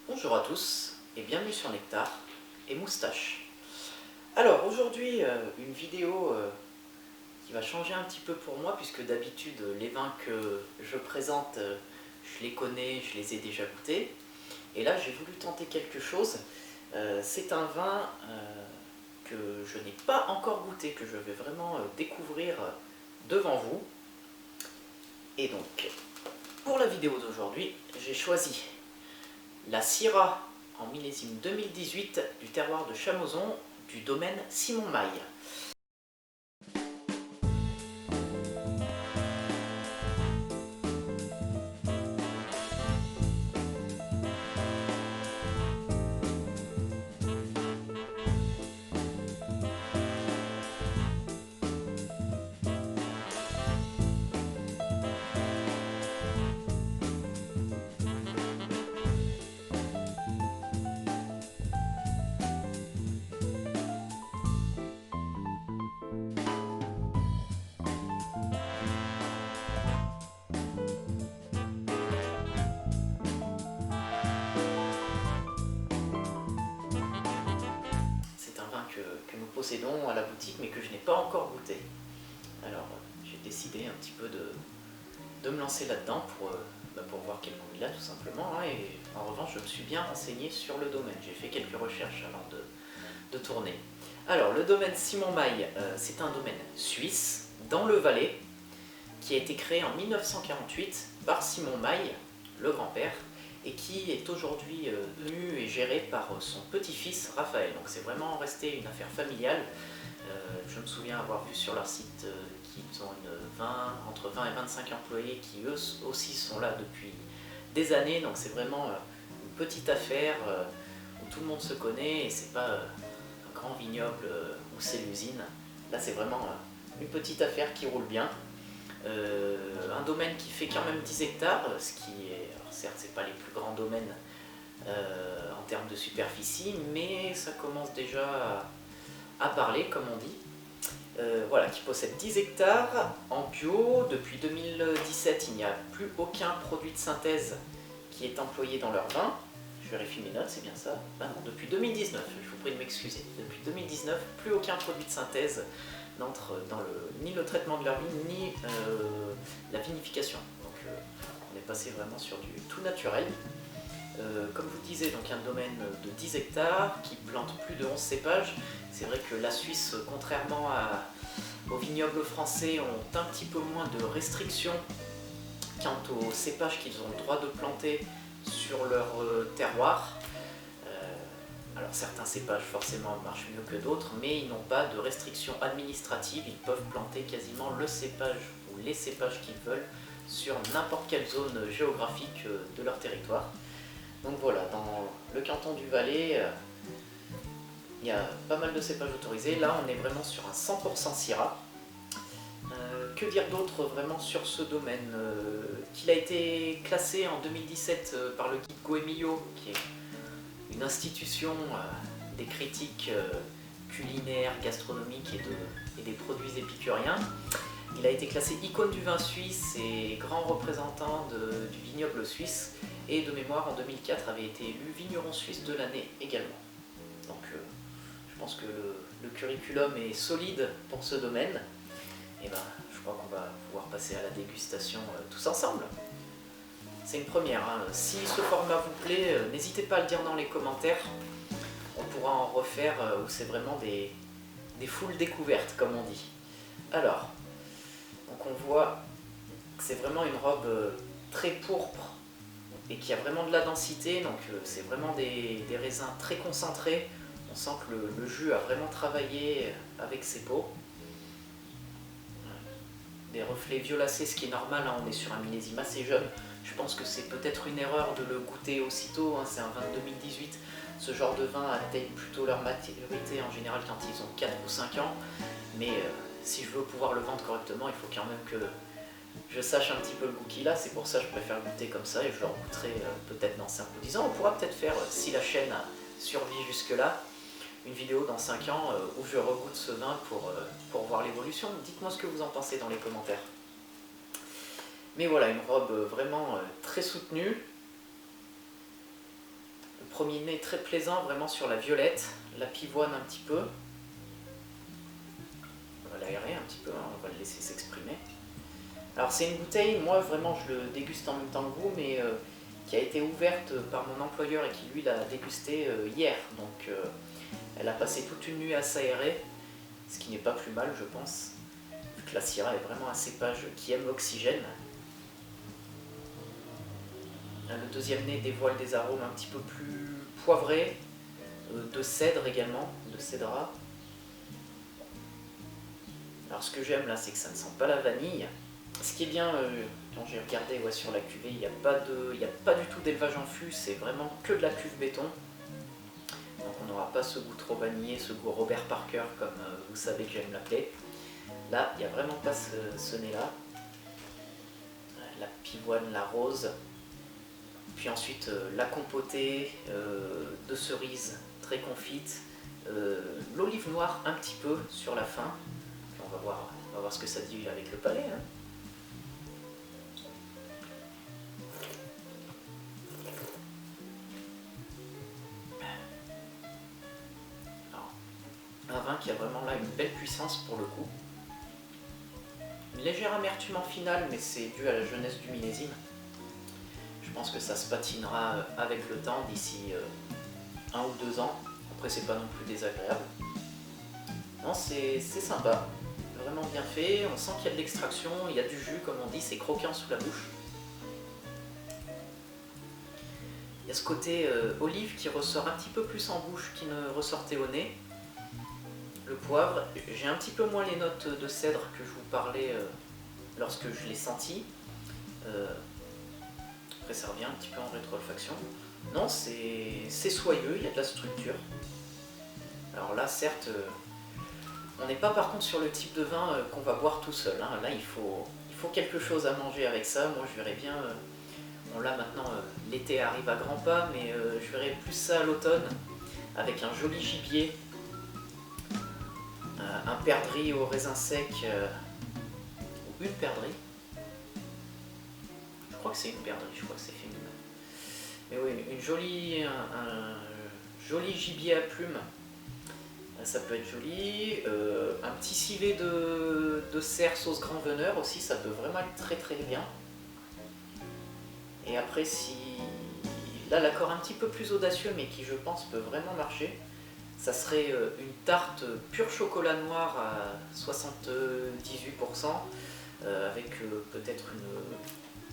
Bonjour à tous et bienvenue sur Nectar et Moustache. Alors aujourd'hui une vidéo qui va changer un petit peu pour moi puisque d'habitude les vins que je présente je les connais, je les ai déjà goûtés et là j'ai voulu tenter quelque chose. C'est un vin que je n'ai pas encore goûté, que je vais vraiment découvrir devant vous. Et donc pour la vidéo d'aujourd'hui j'ai choisi la Syrah en millésime 2018 du terroir de Chamozon du domaine Simon Maille. C'est un vin que nous possédons à la boutique mais que je n'ai pas encore goûté. Alors j'ai décidé un petit peu de me lancer là-dedans pour voir quel goût il a tout simplement. Et en revanche je me suis bien renseigné sur le domaine, j'ai fait quelques recherches avant de tourner. Alors le domaine Simon Maille, c'est un domaine suisse dans le Valais qui a été créé en 1948 par Simon Maille, le grand-père, et qui est aujourd'hui tenu et géré par son petit-fils Raphaël. Donc c'est vraiment resté une affaire familiale. Je me souviens avoir vu sur leur site qu'ils ont entre 20 et 25 employés qui eux aussi sont là depuis des années. Donc c'est vraiment une petite affaire où tout le monde se connaît et c'est pas un grand vignoble où c'est l'usine. Là c'est vraiment une petite affaire qui roule bien. Un domaine qui fait quand même 10 hectares, ce qui est, alors certes c'est pas les plus grands domaines en termes de superficie, mais ça commence déjà à parler comme on dit. Voilà, qui possède 10 hectares en bio. Depuis 2017, il n'y a plus aucun produit de synthèse qui est employé dans leur vin. Je vérifie mes notes, c'est bien ça? Ah non, depuis 2019, je vous prie de m'excuser. Depuis 2019, plus aucun produit de synthèse n'entre dans ni le traitement de leur vigne, ni la vinification. Donc on est passé vraiment sur du tout naturel. Comme je vous le disais, donc un domaine de 10 hectares qui plante plus de 11 cépages. C'est vrai que la Suisse, contrairement aux vignobles français, ont un petit peu moins de restrictions quant aux cépages qu'ils ont le droit de planter sur leur terroir. Alors certains cépages forcément marchent mieux que d'autres, mais ils n'ont pas de restrictions administratives, ils peuvent planter quasiment le cépage ou les cépages qu'ils veulent sur n'importe quelle zone géographique de leur territoire. Donc voilà, dans le canton du Valais, il y a pas mal de cépages autorisés. Là on est vraiment sur un 100% Syrah. Que dire d'autre vraiment sur ce domaine qu'il a été classé en 2017 par le guide Goemio, qui est une institution des critiques culinaires, gastronomiques et des produits épicuriens. Il a été classé icône du vin suisse et grand représentant du vignoble suisse. Et de mémoire, en 2004, avait été élu vigneron suisse de l'année également. Donc je pense que le curriculum est solide pour ce domaine. Et ben, je crois qu'on va pouvoir passer à la dégustation tous ensemble. C'est une première, hein. Si ce format vous plaît, n'hésitez pas à le dire dans les commentaires. On pourra en refaire où c'est vraiment des foules découvertes, comme on dit. Alors, donc on voit que c'est vraiment une robe très pourpre et qui a vraiment de la densité. Donc c'est vraiment des raisins très concentrés. On sent que le jus a vraiment travaillé avec ses peaux. Des reflets violacés, ce qui est normal, hein, on est sur un millésime assez jeune. Je pense que c'est peut-être une erreur de le goûter aussitôt, hein, c'est un vin de 2018. Ce genre de vin atteigne plutôt leur maturité en général quand ils ont 4 ou 5 ans. Mais si je veux pouvoir le vendre correctement, il faut quand même que je sache un petit peu le goût qu'il a. C'est pour ça que je préfère goûter comme ça et je le goûterai peut-être dans 5 ou 10 ans. On pourra peut-être faire, si la chaîne a survie jusque-là, une vidéo dans 5 ans où je regoute ce vin pour voir l'évolution. Dites-moi ce que vous en pensez dans les commentaires. Mais voilà, une robe vraiment très soutenue. premier nez très plaisant, vraiment sur la violette, la pivoine un petit peu. On va l'aérer un petit peu, hein, on va le laisser s'exprimer. Alors c'est une bouteille, moi vraiment je le déguste en même temps que vous, mais qui a été ouverte par mon employeur et qui lui l'a dégustée hier. Donc elle a passé toute une nuit à s'aérer, ce qui n'est pas plus mal je pense, vu que la Syrah est vraiment un cépage qui aime l'oxygène. Le deuxième nez dévoile des arômes un petit peu plus poivrés, de cèdre également, de cédra. Alors ce que j'aime là, c'est que ça ne sent pas la vanille. Ce qui est bien, quand j'ai regardé sur la cuvée, il n'y a pas du tout d'élevage en fût, c'est vraiment que de la cuve béton. Donc on n'aura pas ce goût trop vanillé, ce goût Robert Parker comme vous savez que j'aime l'appeler. Là, il n'y a vraiment pas ce nez-là. La pivoine, la rose. Puis ensuite la compotée de cerises très confite. L'olive noire un petit peu sur la fin. Puis on va voir ce que ça dit avec le palais. Hein. Un vin qui a vraiment là une belle puissance pour le coup. Une légère amertume en finale, mais c'est dû à la jeunesse du millésime. Je pense que ça se patinera avec le temps d'ici 1 ou 2 ans. Après c'est pas non plus désagréable. Non, c'est sympa, vraiment bien fait, on sent qu'il y a de l'extraction, il y a du jus comme on dit, c'est croquant sous la bouche. Il y a ce côté olive qui ressort un petit peu plus en bouche qu'il ne ressortait au nez. Le poivre, j'ai un petit peu moins les notes de cèdre que je vous parlais lorsque je l'ai senti. Après ça revient un petit peu en rétro-olfaction. Non, c'est soyeux, il y a de la structure. Alors là, certes, on n'est pas par contre sur le type de vin qu'on va boire tout seul. Hein. Là, il faut quelque chose à manger avec ça. Moi, je verrais bien... bon là, maintenant, l'été arrive à grands pas, mais je verrais plus ça à l'automne, avec un joli gibier. Un perdrix au raisin sec, ou une perdrix. Je crois que c'est une perdrix, je crois que c'est féminin. Mais oui, un joli gibier à plumes, ça peut être joli. Un petit civet de cerf sauce grand veneur aussi, ça peut vraiment être très très bien. Et après, si là l'accord un petit peu plus audacieux, mais qui je pense peut vraiment marcher, ça serait une tarte pur chocolat noir à 78%, avec peut-être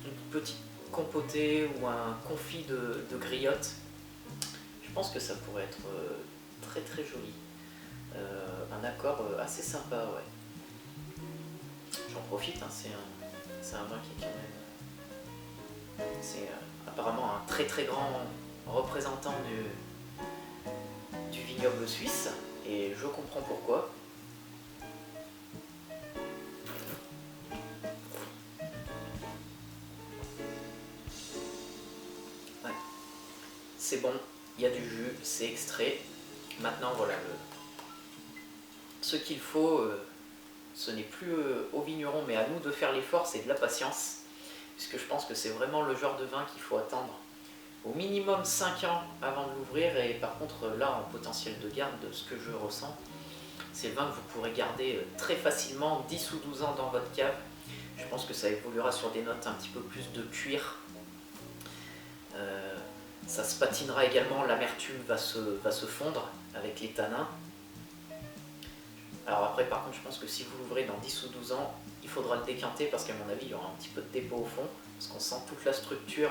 une petite compotée ou un confit de griotte. Je pense que ça pourrait être très très joli. Un accord assez sympa, ouais. J'en profite, hein, c'est un vin qui est quand même... C'est apparemment un très très grand représentant du vignoble suisse, et je comprends pourquoi. Ouais. C'est bon, il y a du jus, c'est extrait. Maintenant voilà, ce qu'il faut, ce n'est plus au vigneron mais à nous de faire l'effort, c'est de la patience, puisque je pense que c'est vraiment le genre de vin qu'il faut attendre au minimum 5 ans avant de l'ouvrir. Et par contre là, en potentiel de garde, de ce que je ressens, c'est le vin que vous pourrez garder très facilement 10 ou 12 ans dans votre cave. Je pense que ça évoluera sur des notes un petit peu plus de cuir. Ça se patinera également, l'amertume va se fondre avec les tanins. Alors après par contre je pense que si vous l'ouvrez dans 10 ou 12 ans, il faudra le décanter parce qu'à mon avis il y aura un petit peu de dépôt au fond, parce qu'on sent toute la structure.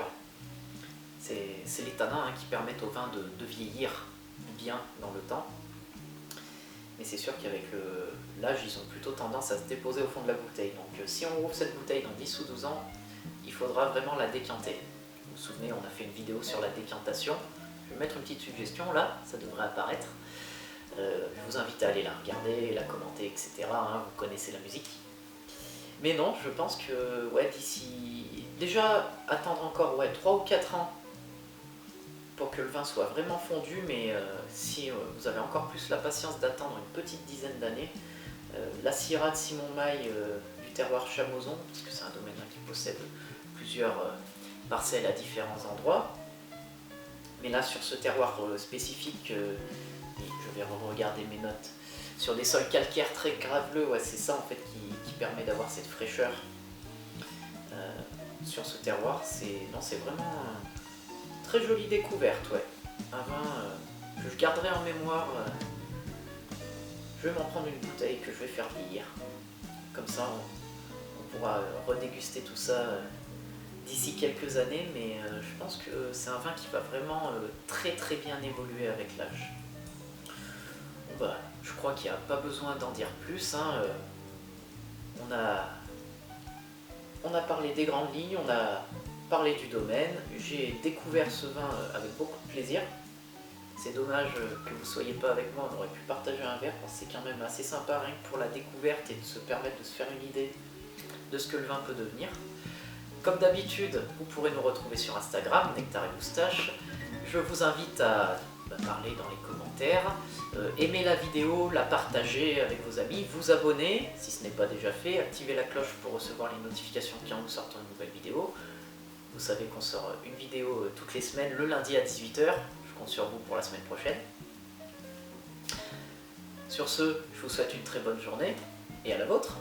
C'est les tanins qui permettent au vin de vieillir bien dans le temps. Mais c'est sûr qu'avec l'âge, ils ont plutôt tendance à se déposer au fond de la bouteille. Donc si on ouvre cette bouteille dans 10 ou 12 ans, il faudra vraiment la décanter. Vous vous souvenez, on a fait une vidéo sur la décantation. Je vais mettre une petite suggestion là, ça devrait apparaître. Je vous invite à aller la regarder, la commenter, etc. Hein, vous connaissez la musique. Mais non, je pense que ouais, d'ici... Déjà, attendre encore 3 ou 4 ans pour que le vin soit vraiment fondu, mais si vous avez encore plus la patience d'attendre une petite dizaine d'années, la Syrah de Simon Maille du terroir Chamozon, parce que c'est un domaine qui possède plusieurs parcelles à différents endroits, Mais là, sur ce terroir spécifique, et je vais regarder mes notes, sur des sols calcaires très graveleux, ouais, c'est ça en fait qui permet d'avoir cette fraîcheur. Sur ce terroir, c'est vraiment une très jolie découverte, ouais. Un vin que je garderai en mémoire. Je vais m'en prendre une bouteille que je vais faire vieillir. Comme ça, on pourra redéguster tout ça d'ici quelques années, mais je pense que c'est un vin qui va vraiment très très bien évoluer avec l'âge. Bon, bah, je crois qu'il n'y a pas besoin d'en dire plus, hein. On a parlé des grandes lignes, on a parlé du domaine, j'ai découvert ce vin avec beaucoup de plaisir. C'est dommage que vous ne soyez pas avec moi, on aurait pu partager un verre, c'est quand même assez sympa rien que pour la découverte et de se permettre de se faire une idée de ce que le vin peut devenir. Comme d'habitude, vous pourrez nous retrouver sur Instagram, Nectar et Moustache. Je vous invite à parler dans les commentaires, aimer la vidéo, la partager avec vos amis, vous abonner si ce n'est pas déjà fait, activer la cloche pour recevoir les notifications quand nous sortons une nouvelle vidéo. Vous savez qu'on sort une vidéo toutes les semaines, le lundi à 18 h. Je compte sur vous pour la semaine prochaine. Sur ce, je vous souhaite une très bonne journée et à la vôtre.